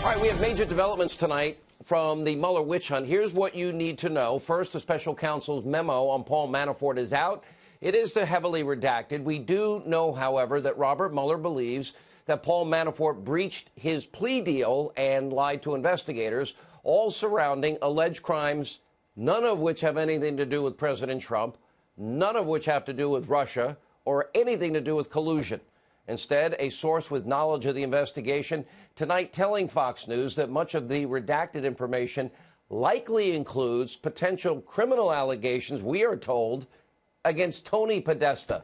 All right, we have major developments tonight from the Mueller witch hunt. Here's what you need to know. First, the special counsel's memo on Paul Manafort is out. It is heavily redacted. We do know, however, that Robert Mueller believes that Paul Manafort breached his plea deal and lied to investigators, all surrounding alleged crimes, none of which have anything to do with President Trump, none of which have to do with Russia or anything to do with collusion. Instead, a source with knowledge of the investigation tonight telling Fox News that much of the redacted information likely includes potential criminal allegations, we are told, against Tony Podesta.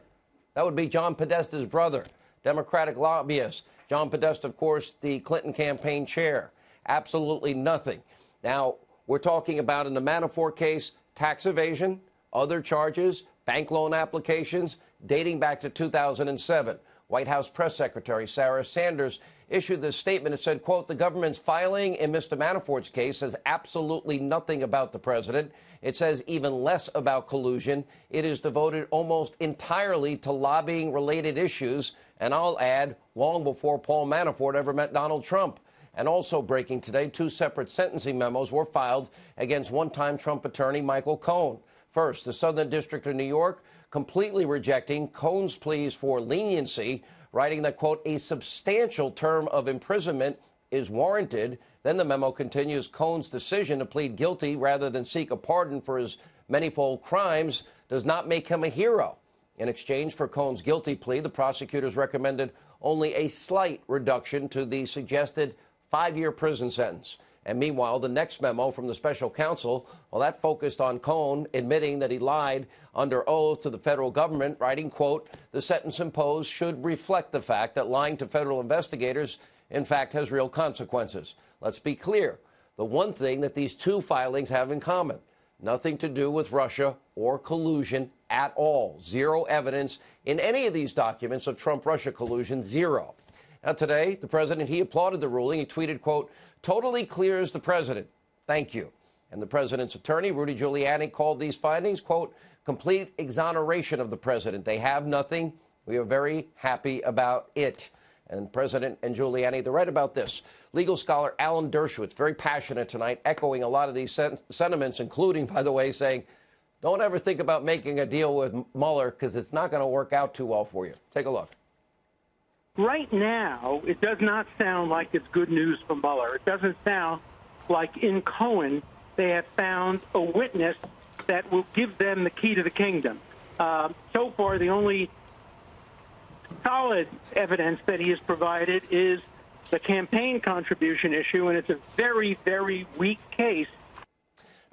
That would be John Podesta's brother, Democratic lobbyist. John Podesta, of course, the Clinton campaign chair. Absolutely nothing. Now, we're talking about in the Manafort case, tax evasion, other charges, bank loan applications dating back to 2007. White House Press Secretary Sarah Sanders issued this statement. It said, quote, the government's filing in Mr. Manafort's case says absolutely nothing about the president. It says even less about collusion. It is devoted almost entirely to lobbying-related issues. And I'll add, long before Paul Manafort ever met Donald Trump. And also breaking today, two separate sentencing memos were filed against one-time Trump attorney Michael Cohen. First, the Southern District of New York completely rejecting Cohen's pleas for leniency, writing that, quote, a substantial term of imprisonment is warranted. Then the memo continues, Cohen's decision to plead guilty rather than seek a pardon for his manifold crimes does not make him a hero. In exchange for Cohen's guilty plea, the prosecutors recommended only a slight reduction to the suggested 5-year prison sentence. And meanwhile, the next memo from the special counsel, well, that focused on Cohen admitting that he lied under oath to the federal government, writing, quote, the sentence imposed should reflect the fact that lying to federal investigators, in fact, has real consequences. Let's be clear. The one thing that these two filings have in common, nothing to do with Russia or collusion at all. Zero evidence in any of these documents of Trump-Russia collusion, zero. Now, today, the president, he applauded the ruling. He tweeted, quote, totally clears the president. Thank you. And the president's attorney, Rudy Giuliani, called these findings, quote, complete exoneration of the president. They have nothing. We are very happy about it. And President and Giuliani, they're right about this. Legal scholar Alan Dershowitz, very passionate tonight, echoing a lot of these sentiments, including, by the way, saying, don't ever think about making a deal with Mueller because it's not going to work out too well for you. Take a look. Right now, it does not sound like it's good news for Mueller. It doesn't sound like in Cohen they have found a witness that will give them the key to the kingdom. So far, the only solid evidence that he has provided is the campaign contribution issue, and it's a very, very weak case.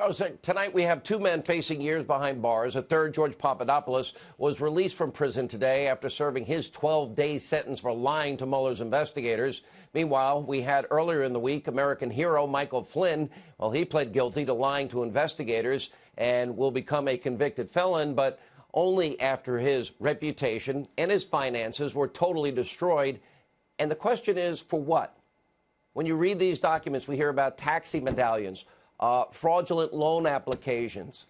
Oh, so tonight we have two men facing years behind bars. A third, George Papadopoulos, was released from prison today after serving his 12-day sentence for lying to Mueller's investigators. Meanwhile, we had earlier in the week American hero Michael Flynn. Well, he pled guilty to lying to investigators and will become a convicted felon, but only after his reputation and his finances were totally destroyed. And the question is, for what? When you read these documents, we hear about taxi medallions, fraudulent loan applications,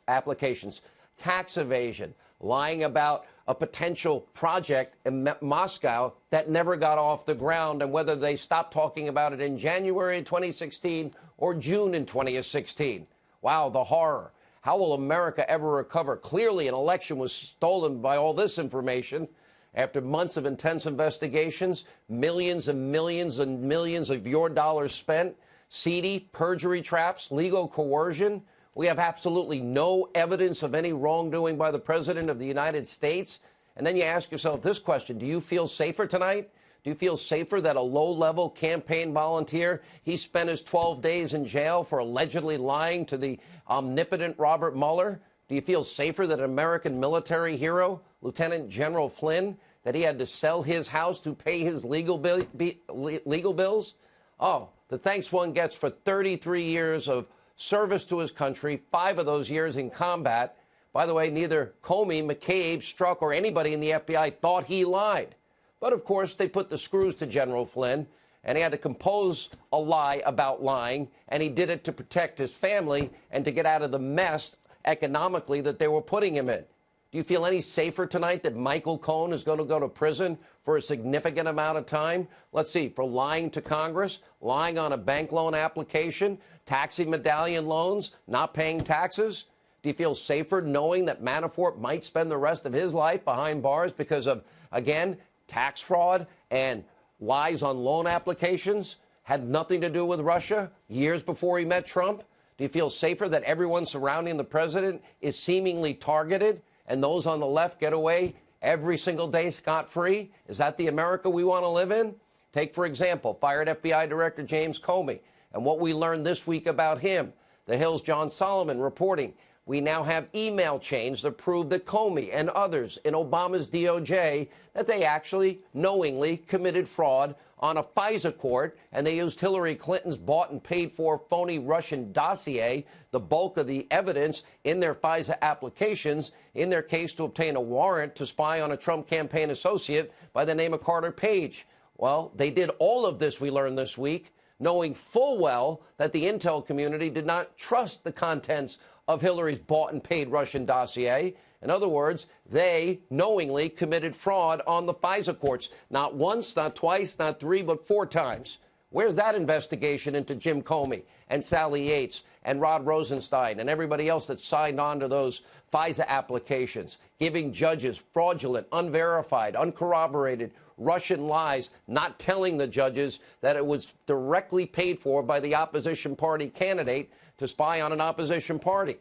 tax evasion, lying about a potential project in Moscow that never got off the ground, and whether they stopped talking about it in January 2016 or June in 2016. Wow, the horror. How will America ever recover? Clearly, an election was stolen by all this information. After months of intense investigations, millions and millions and millions of your dollars spent, seedy perjury traps, legal coercion. We have absolutely no evidence of any wrongdoing by the president of the United States. And then you ask yourself this question. Do you feel safer tonight? Do you feel safer that a low-level campaign volunteer, he spent his 12 days in jail for allegedly lying to the omnipotent Robert Mueller? Do you feel safer that an American military hero, Lieutenant General Flynn, that he had to sell his house to pay his legal bills? Oh, the thanks one gets for 33 years of service to his country, 5 of those years in combat. By the way, neither Comey, McCabe, Strzok, or anybody in the FBI thought he lied. But, of course, they put the screws to General Flynn, and he had to compose a lie about lying, and he did it to protect his family and to get out of the mess economically that they were putting him in. Do you feel any safer tonight that Michael Cohen is going to go to prison for a significant amount of time? Let's see, for lying to Congress, lying on a bank loan application, taxi medallion loans, not paying taxes? Do you feel safer knowing that Manafort might spend the rest of his life behind bars because of, again, tax fraud and lies on loan applications? Had nothing to do with Russia years before he met Trump? Do you feel safer that everyone surrounding the president is seemingly targeted and those on the left get away every single day scot-free? Is that the America we want to live in? Take, for example, fired FBI Director James Comey and what we learned this week about him. The Hill's John Solomon reporting we now have email chains that prove that Comey and others in Obama's DOJ, that they actually knowingly committed fraud on a FISA court, and they used Hillary Clinton's bought and paid for phony Russian dossier, the bulk of the evidence in their FISA applications, in their case to obtain a warrant to spy on a Trump campaign associate by the name of Carter Page. Well, they did all of this, we learned this week, knowing full well that the intel community did not trust the contents of Hillary's bought and paid Russian dossier. In other words, they knowingly committed fraud on the FISA courts. Not once, not twice, not three, but 4 times. Where's that investigation into Jim Comey and Sally Yates and Rod Rosenstein and everybody else that signed on to those FISA applications, giving judges fraudulent, unverified, uncorroborated Russian lies, not telling the judges that it was directly paid for by the opposition party candidate to spy on an opposition party?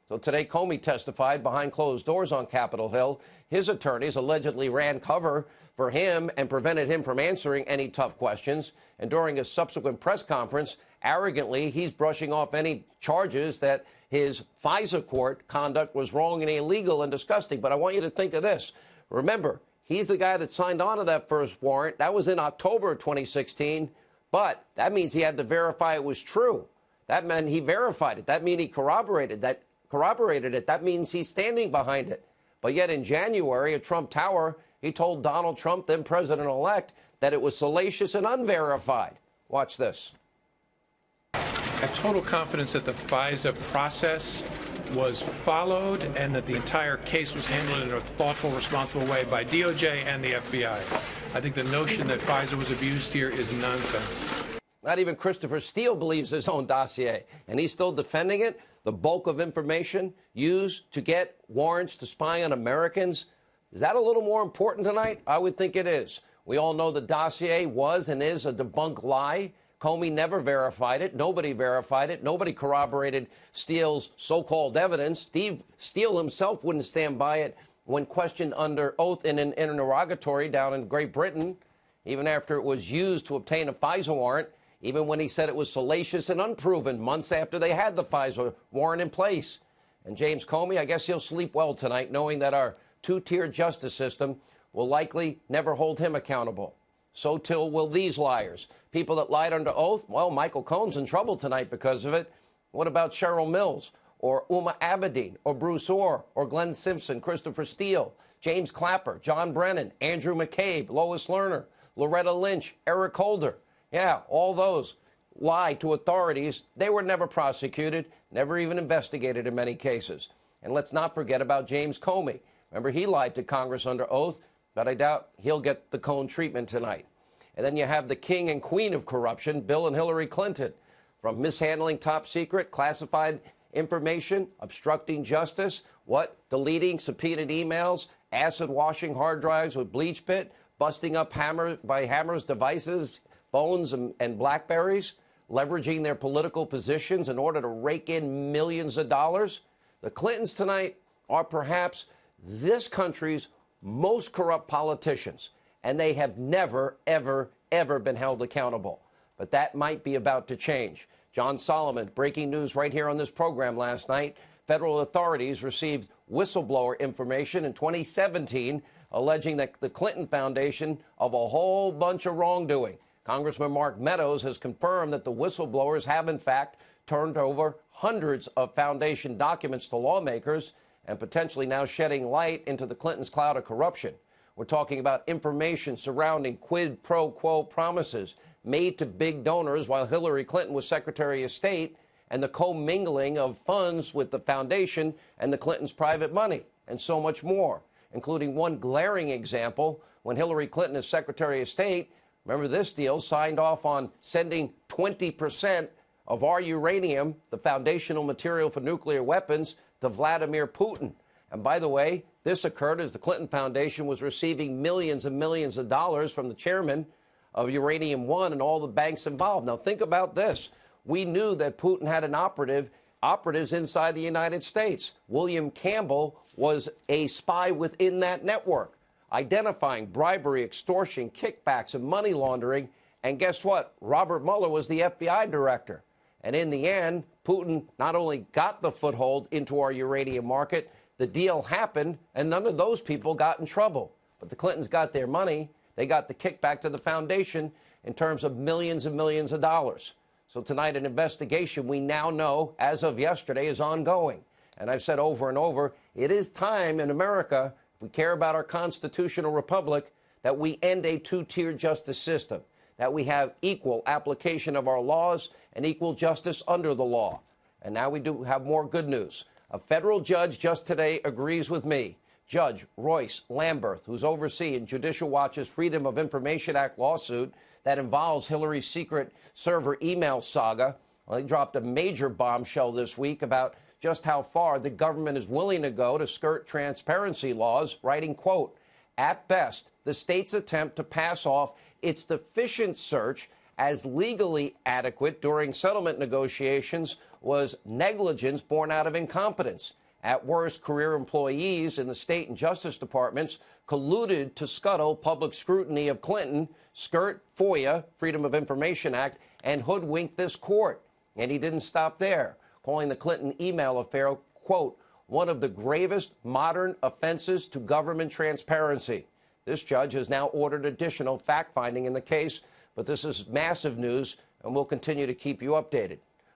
So today, Comey testified behind closed doors on Capitol Hill. His attorneys allegedly ran cover for him and prevented him from answering any tough questions. And during a subsequent press conference, arrogantly, he's brushing off any charges that his FISA court conduct was wrong and illegal and disgusting. But I want you to think of this. Remember, he's the guy that signed on to that first warrant. That was in October of 2016. But that means he had to verify it was true. That meant he verified it. That means he corroborated it. That means he's standing behind it. But yet in January at Trump Tower, he told Donald Trump, then president-elect, that it was salacious and unverified. Watch this. I have total confidence that the FISA process was followed and that the entire case was handled in a thoughtful, responsible way by DOJ and the FBI. I think the notion that FISA was abused here is nonsense. Not even Christopher Steele believes his own dossier, and he's still defending it. The bulk of information used to get warrants to spy on Americans. Is that a little more important tonight? I would think it is. We all know the dossier was and is a debunked lie. Comey never verified it. Nobody verified it. Nobody corroborated Steele's so-called evidence. Steele himself wouldn't stand by it when questioned under oath in an interrogatory down in Great Britain, even after it was used to obtain a FISA warrant, even when he said it was salacious and unproven months after they had the FISA warrant in place. And James Comey, I guess he'll sleep well tonight, knowing that our two-tier justice system will likely never hold him accountable. So too will these liars. People that lied under oath, well, Michael Cohen's in trouble tonight because of it. What about Cheryl Mills or Uma Abedin or Bruce Orr or Glenn Simpson, Christopher Steele, James Clapper, John Brennan, Andrew McCabe, Lois Lerner, Loretta Lynch, Eric Holder? Yeah, all those lied to authorities. They were never prosecuted, never even investigated in many cases. And let's not forget about James Comey. Remember, he lied to Congress under oath, but I doubt he'll get the Cohen treatment tonight. And then you have the king and queen of corruption, Bill and Hillary Clinton, from mishandling top secret, classified information, obstructing justice, deleting subpoenaed emails, acid washing hard drives with bleach pit, busting up Hammer's devices, phones and Blackberries, leveraging their political positions in order to rake in millions of dollars. The Clintons tonight are perhaps this country's most corrupt politicians, and they have never, ever, ever been held accountable. But that might be about to change. John Solomon, breaking news right here on this program last night. Federal authorities received whistleblower information in 2017 alleging that the Clinton Foundation of a whole bunch of wrongdoing. Congressman Mark Meadows has confirmed that the whistleblowers have, in fact, turned over hundreds of foundation documents to lawmakers and potentially now shedding light into the Clintons' cloud of corruption. We're talking about information surrounding quid pro quo promises made to big donors while Hillary Clinton was Secretary of State and the commingling of funds with the foundation and the Clintons' private money. and so much more, including one glaring example when Hillary Clinton, as Secretary of State, remember this deal, signed off on sending 20% of our uranium, the foundational material for nuclear weapons, to Vladimir Putin. And by the way, this occurred as the Clinton Foundation was receiving millions and millions of dollars from the chairman of Uranium One and all the banks involved. Now, think about this. We knew that Putin had an operatives inside the United States. William Campbell was a spy within that network, identifying bribery, extortion, kickbacks, and money laundering. And guess what? Robert Mueller was the FBI director. And in the end, Putin not only got the foothold into our uranium market, the deal happened, and none of those people got in trouble. But the Clintons got their money. They got the kickback to the foundation in terms of millions and millions of dollars. So tonight, an investigation we now know, as of yesterday, is ongoing. And I've said over and over, it is time in America, if we care about our constitutional republic, that we end a two-tiered justice system, that we have equal application of our laws and equal justice under the law. And now we do have more good news. A federal judge just today agrees with me. Judge Royce Lamberth, who's overseeing Judicial Watch's Freedom of Information Act lawsuit that involves Hillary's secret server email saga. Well, he dropped a major bombshell this week about just how far the government is willing to go to skirt transparency laws, writing, quote, "At best, the state's attempt to pass off its deficient search as legally adequate during settlement negotiations was negligence born out of incompetence. At worst, career employees in the state and justice departments colluded to scuttle public scrutiny of Clinton, skirt FOIA, Freedom of Information Act, and hoodwink this court." And he didn't stop there, calling the Clinton email affair, quote, "one of the gravest modern offenses to government transparency." This judge has now ordered additional fact-finding in the case, but this is massive news, and we'll continue to keep you updated.